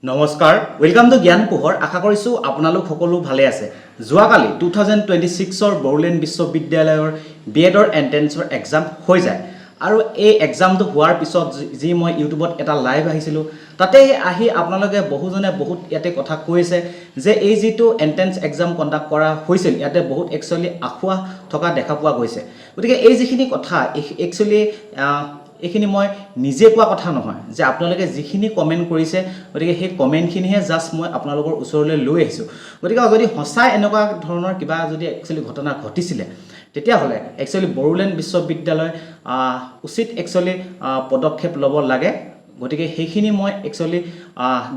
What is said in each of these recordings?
নমস্কাৰ welcome to জ্ঞান পোহৰ আশা কৰিছো আপোনালোক সকলো ভালে আছে যোৱাকালি 2026 ৰ বড়োলেণ্ড বিশ্ববিদ্যালয়ৰ বিএডৰ এন্ট্ৰেন্সৰ এক্সাম হৈ যায় আৰু এই এক্সামটো হোৱাৰ পিছত যি মই ইউটিউবত এটা লাইভ আহিছিল তাতে আহি আপোনালোকে বহুজনে বহুত ইয়াতে কথা কৈছে যে এই যেটো এন্ট্ৰেন্স এক্সাম কন্ডাক্ট কৰা হৈছিল ইয়াতে বহুত একচুয়ালি আখুৱা থকা দেখা পোৱা গৈছে গতিকে এই যিখিনি কথা একচুয়ালি এখিনি মই নিজে কোৱা কথা নহয় যে আপোনালোকে যিখিনি কমেন্ট কৰিছে গতিকে সেই কমেন্টখিনিহে জাস্ট মই আপোনালোকৰ ওচৰলৈ লৈ আহিছো গতিকে যদি হসা এনেকুৱা ধৰণৰ কিবা যদি একচুয়ালি ঘটনা ঘটিছিলে তেতিয়া হলে একচুয়ালি বড়োলেণ্ড বিশ্ববিদ্যালয় উচিত একচুয়ালি পদক্ষেপ ল'ব লাগে গতিকে সেইখিনি মই একচুয়ালি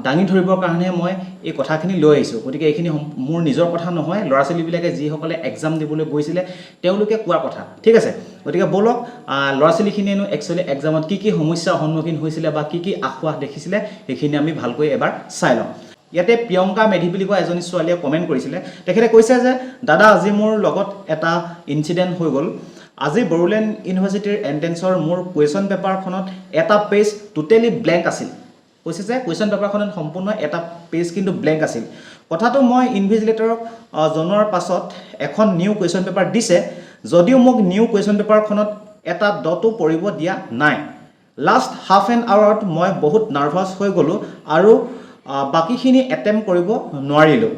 দাঙি ধৰিবৰ কাৰণে মই এই কথাখিনি লৈ আহিছো গতিকে এইখিনি মোৰ নিজৰ কথা নহয় লৰাছলি বিলাকে যি সকলে এক্সাম দিবলৈ গৈছিলে তেওঁলোকে কোৱা কথা ঠিক আছে গতিকে বলক লৰাছলিখিনিনো একচুয়ালি এক্সামত কি সমস্যা সন্মুখীন হৈছিল বা কি আখুৱা দেখিছিলে সেইখিনি আমি ভালকৈ এবাৰ চাই লওঁ ইয়াতে প্ৰিয়ংকা মেধি বুলি কোৱা এজনী ছোৱালীয়ে কমেন্ট কৰিছিলে তেখেতে কৈছে যে দাদা আজি মোৰ লগত এটা ইনসিডেন্ট হৈ গল আজি বড়োলেণ্ড ইউনিভাৰ্চিটিৰ এন্ট্ৰেন্সৰ মোৰ কোৱেশ্চন পেপাৰখনত এটা পেজ টোটালি ব্ল্যাঙ্ক আছিল কৈছে যে কোৱেশ্চন পেপাৰখনত সম্পূৰ্ণ এটা পেজ কিন্তু ব্ল্যাঙ্ক আছিল কথাটো মই ইনভিজিলেটৰক জনোৱাৰ পাছত এখন নিউ কোৱেশ্চন পেপাৰ দিছে যদিও মোক নিউ কোৱেশ্চন পেপাৰখনত এটা ডটো পৰিব দিয়া নাই লাষ্ট হাফ এন আৱাৰত মই বহুত নাৰ্ভাস হৈ গলো আৰু বাকিখিনি এটেম্প কৰিব নোৱাৰিলো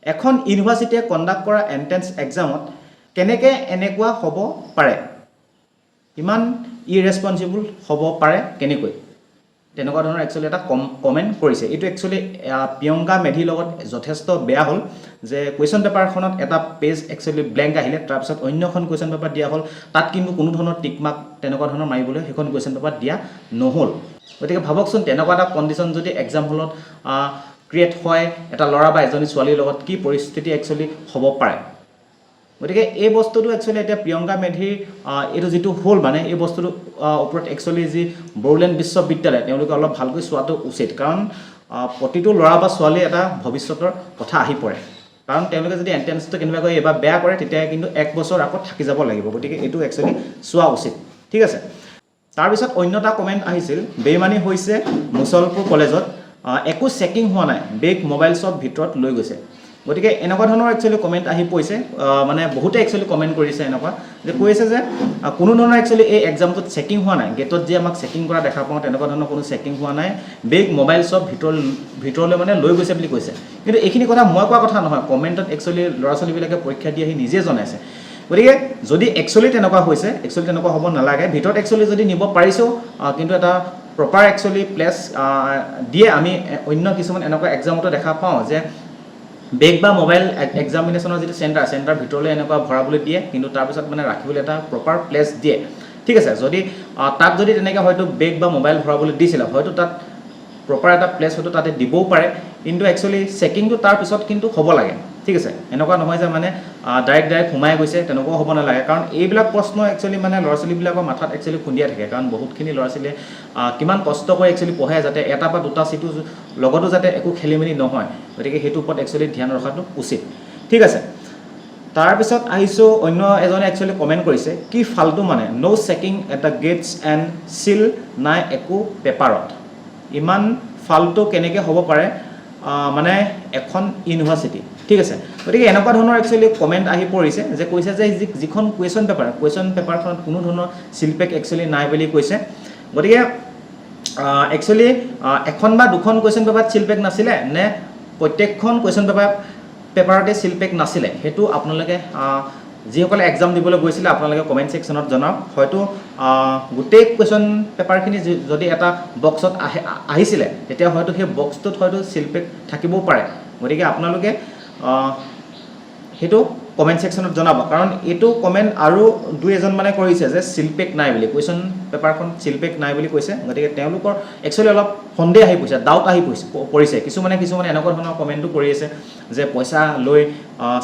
এখন ইউনিভাৰ্চিটিয়ে কন্ডাক্ট কৰা এন্ট্ৰেন্স এক্সামত কেনেকে এনেকুৱা হ'ব পাৰে ইমান ইৰেসপন্সিবল হ'ব পাৰে কেনেকৈ তেনেকুৱা ধৰণৰ একচুয়ালি এটা কমেন্ট কৰিছে এটো একচুয়ালি প্ৰিয়ংকা মেধি লগত যথেষ্ট বেয়া হল যে কোৱেশ্চন পেপাৰখনত এটা পেজ একচুয়ালি ব্ল্যাঙ্ক আহিলে তাৰ পিছত অন্যখন কোৱেশ্চন পেপাৰ দিয়া হল তাত কিন্তু কোনো ধৰণৰ টিক মাৰ্ক তেনেকুৱা ধৰণৰ মাৰিবলৈ সেইখন কোৱেশ্চন পেপাৰ দিয়া নহল গতিকে ভাবকচোন তেনেকুৱা এটা কন্ডিশন যদি এক্সাম হলত ক্ৰিয়েট হয় এটা লৰা বা এজনী ছোৱালীৰ লগত কি পৰিস্থিতি একচুয়ালি হ'ব পাৰে গতিকে এই বস্তুটো একচুয়ালি এটা প্ৰিয়ংকা মেধিৰ এটো যেটো হল মানে এই বস্তুটো ওপৰত একচুয়ালি যি বড়োলেণ্ড বিশ্ববিদ্যালয় তেওঁলোকে অলপ ভালকৈ চোৱাটো উচিত কাৰণ প্ৰতিটো লৰা বা ছোৱালী এটা ভৱিষ্যতৰ কথা আহি পৰে কাৰণ তেওঁলোকে যদি এন্ট্ৰেন্সটো কেনেবাকৈ এবাৰ বেয়া কৰে তেতিয়া কিন্তু এক বছৰ আকৌ থাকি যাব লাগিব গতিকে এটো একচুয়ালি চোৱা উচিত ঠিক আছে তাৰ পিছত অন্যটা কমেন্ট আহিছিল বেমানি হৈছে মুছলপুৰ কলেজত একো চেকিং হোৱা নাই বেগ মোবাইল সব ভিতৰত লৈ গৈছে গতিকে এনেকুৱা ধৰণৰ একচুয়ালি কমেন্ট আহি পইছে মানে বহুতে একচুয়ালি কমেন্ট কৰিছে এনেকুৱা যে কৈছে যে কোনো ধৰণৰ একচুয়ালি এই এক্সামটোত চেকিং হোৱা নাই গেটত যে আমাক চেকিং কৰা দেখা পাওঁ তেনেকুৱা ধৰণৰ কোনো চেকিং হোৱা নাই বেগ মোবাইল সব ভিতৰলৈ মানে লৈ গৈছে বুলি কৈছে কিন্তু এইখিনি কথা মই কোৱা কথা নহয় কমেন্টত একচুয়ালি লৰাছলি বিলাকে পৰীক্ষা দি আহি নিজে জনাইছে গতিকে যদি একচুয়ালি তেনেকুৱা হৈছে একচুয়ালি তেনেকুৱা হ'ব নালাগে ভিতৰত একচুয়ালি যদি নিব পাৰিছো কিন্তু এটা প্ৰপাৰ একচুয়ালি প্লেস দিয়ে আমি অন্য কিছুমান এনেকুৱা এক্সামটো দেখা পাওঁ যে বেগ বা মোবাইল এক্সামিনেশনৰ যেটো চেণ্টাৰ ভিতৰলৈ এনেকুৱা ভৰাবলৈ দিয়ে কিন্তু তাৰ পিছত মানে ৰাখিবলৈ এটা প্ৰপাৰ প্লেস দিয়ে ঠিক আছে যদি তাত যদি তেনেকৈ হয়তো বেগ বা মোবাইল ভৰাবলৈ দিছিল হয়তো তাত প্ৰপাৰ এটা প্লেস হয়তো তাতে দিবও পাৰে কিন্তু একচুয়ালি চেকিংটো তাৰ পিছত কিন্তু হ'ব লাগে ঠিক আছে এনেকুৱা নহয় যে মানে ডাইৰেক্ট ঘুমাই গৈছে তেনেকুৱা হ'ব নালাগে কাৰণ এইবিলাক প্ৰশ্ন একচুয়ালি মানে লৰাছলি বিলাকৰ মাথাত একচুয়ালি খুন্দিয়া থাকে কাৰণ বহুতখিনি লৰাছলিয়ে কিমান কষ্ট কৰি একচুয়ালি পঢ়ায় যাতে এটা বা দুটা সিটো লগতো যাতে একো খেলিমেলি নহয় গতিকে হেতু ওপৰত একচুয়ালি ধ্যান ৰখাটো উচিত ঠিক আছে তাৰ পিছত আহিছো অন্য এজনে একচুয়ালি কমেন্ট কৰিছে কি ফালতু মানে no checking at the gates and seal নাই একো পেপাৰত ইমান ফালতু কেনেকৈ হ'ব পাৰে মানে এখন ইউনিভাৰ্চিটি ঠিক আছে গতিকে এনেকুৱা ধৰণৰ একচুয়ালি কমেন্ট আহি পৰিছে যে কৈছে যে যিখন কোৱেশ্চন পেপাৰখনত কোনো ধৰণৰ সিলপেক একচুয়ালি নাই বুলি কৈছে গতিকে একচুয়ালি এখন বা দুখন কোৱেশ্চন পেপাৰত সিলপেক নাছিলে নে প্ৰত্যেকখন কোৱেশ্চন পেপাৰতে সিলপেক নাছিলে হেতু আপোনালোকে যিসকলে এক্সাম দিবলৈ গৈছিল আপোনালোকে কমেন্ট সেকশনত জনাওক হয়তো গোটেই কোৱেশ্চন পেপাৰখিনি যদি এটা বক্সত আহিছিলে তেতিয়া হয়তো সেই বক্সটোত হয়তো সিলপেক থাকিবও পাৰে গতিকে আপোনালোকে হেতু কমেন্ট সেকশনত জনাব কাৰণ এটো কমেন্ট আৰু দুই এজন মানে কৰিছে যে সিলপেক নাই বুলি কোৱেশ্চন পেপাৰখন সিলপেক নাই বুলি কৈছে গতিকে তেওঁলোকৰ একচুয়ালি অলপ সন্দেহ আহি পৰিছে ডাউট আহি পৰিছে কিছুমানে এনেকুৱা ধৰণৰ কমেন্টটো কৰি আছে যে পইচা লৈ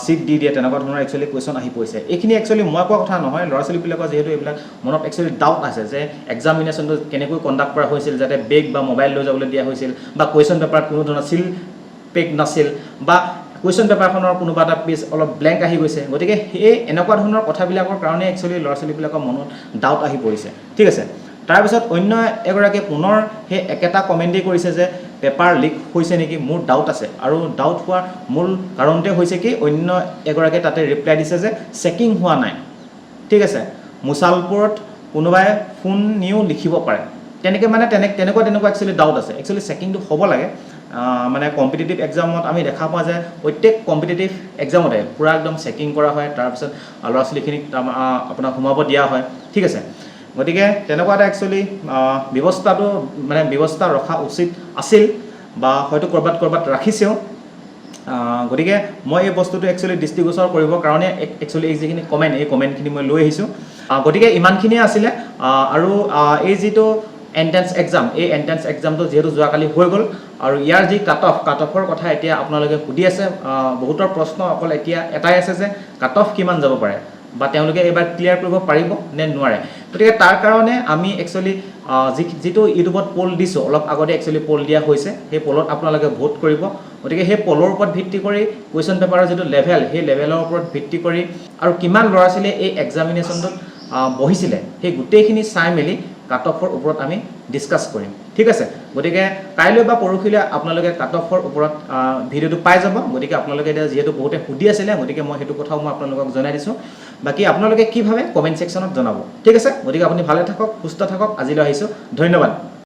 সিট দি দিয়ে তেনেকুৱা ধৰণৰ একচুয়ালি কোৱেশ্চন আহি পৰিছে এইখিনি একচুয়ালি মই কোৱা কথা নহয় লৰাছলি বিলাকৰ যেহেতু এইবিলাক মনত একচুয়ালি ডাউট আছে যে এক্সামিনেশনটো কেনেকৈ কন্ডাক্ট কৰা হৈছিল যাতে বেগ বা মোবাইল লৈ যাবলৈ দিয়া হৈছিল বা কোৱেশ্চন পেপাৰত কোনো ধৰণৰ সিলপেক নাছিল বা কোৱেশ্চন পেপাৰখনৰ কোনোবা এটা পেজ অলপ ব্ল্যাঙ্ক আহি গৈছে গতিকে এই এনেকুৱা ধৰণৰ কথাবিলাকৰ কাৰণে একচুয়ালি লৰাছলি বিলাকৰ মনত ডাউট আহি পৰিছে ঠিক আছে তাৰ পিছত অন্য এগৰাকী পুনৰ হে একেটা কমেন্টে কৰিছে যে পেপাৰ লিক হৈছে নেকি মোৰ ডাউট আছে আৰু ডাউট হোৱাৰ মূল কাৰণটোৱে হৈছে কি অন্য এগৰাকীয়ে তাতে ৰিপ্লাই দিছে যে চেকিং হোৱা নাই ঠিক আছে মুছালপুৰত কোনোবাই ফোন নিও লিখিব পাৰে তেনেকৈ মানে তেনেকুৱা একচুৱেলি ডাউট আছে একচুৱেলি চেকিংটো হ'ব লাগে মানে কম্পিটিটিভ এক্সামত আমি দেখা পোৱা যায় প্ৰত্যেক কম্পিটিটিভ এক্সামতে পূৰা একদম চেকিং কৰা হয় তাৰপিছত ল'ৰা ছোৱালীখিনিক আপোনাক সোমাব দিয়া হয় ঠিক আছে গতিকে তেনেকুৱা এটা একচুৱেলি ব্যৱস্থা ৰখা উচিত আছিল বা হয়তো ক'ৰবাত ৰাখিছেও গতিকে মই এই বস্তুটো একচুৱেলি দৃষ্টিগোচৰ কৰিবৰ কাৰণে একচুৱেলি এই যিখিনি কমেণ্টখিনি মই লৈ আহিছোঁ গতিকে ইমানখিনিয়ে আছিলে আৰু এই যিটো এণ্ট্ৰেন্স এক্সাম এই এণ্ট্ৰেন্স এক্সামটো যিহেতু যোৱাকালি হৈ গ'ল আৰু ইয়াৰ যি কাট অফৰ কথা এতিয়া আপোনালোকে সুধি আছে বহুতৰ প্ৰশ্ন অকল এতিয়া এটাই আছে যে কাট অফ কিমান যাব পাৰে বা তেওঁলোকে এইবাৰ ক্লিয়াৰ কৰিব পাৰিব নে নোৱাৰে গতিকে তাৰ কাৰণে আমি একচুৱেলি যিটো ইউটিউবত পোল দিছোঁ অলপ আগতে একচুৱেলি পোল দিয়া হৈছে সেই পোলত আপোনালোকে ভোট কৰিব গতিকে সেই পোলৰ ওপৰত ভিত্তি কৰি কুৱেশ্যন পেপাৰৰ যিটো লেভেল সেই লেভেলৰ ওপৰত ভিত্তি কৰি আৰু কিমান ল'ৰা ছোৱালীয়ে এই এক্সামিনেশ্যনটোত বহিছিলে সেই গোটেইখিনি চাই মেলি কাট অফৰ ওপৰত আমি ডিছকাছ কৰিম ঠিক আছে গতিকে কাইলৈ বা পৰহিলৈ আপোনালোকে কাট অফৰ ওপৰত ভিডিঅ'টো পাই যাব গতিকে আপোনালোকে এতিয়া যিহেতু বহুতে সুধি আছিলে গতিকে মই সেইটো কথাও মই আপোনালোকক জনাই দিছোঁ বাকী আপোনালোকে কি ভাবে কমেণ্ট ছেকশ্যনত জনাব ঠিক আছে গতিকে আপুনি ভালে থাকক সুস্থ থাকক আজিলৈ আহিছোঁ ধন্যবাদ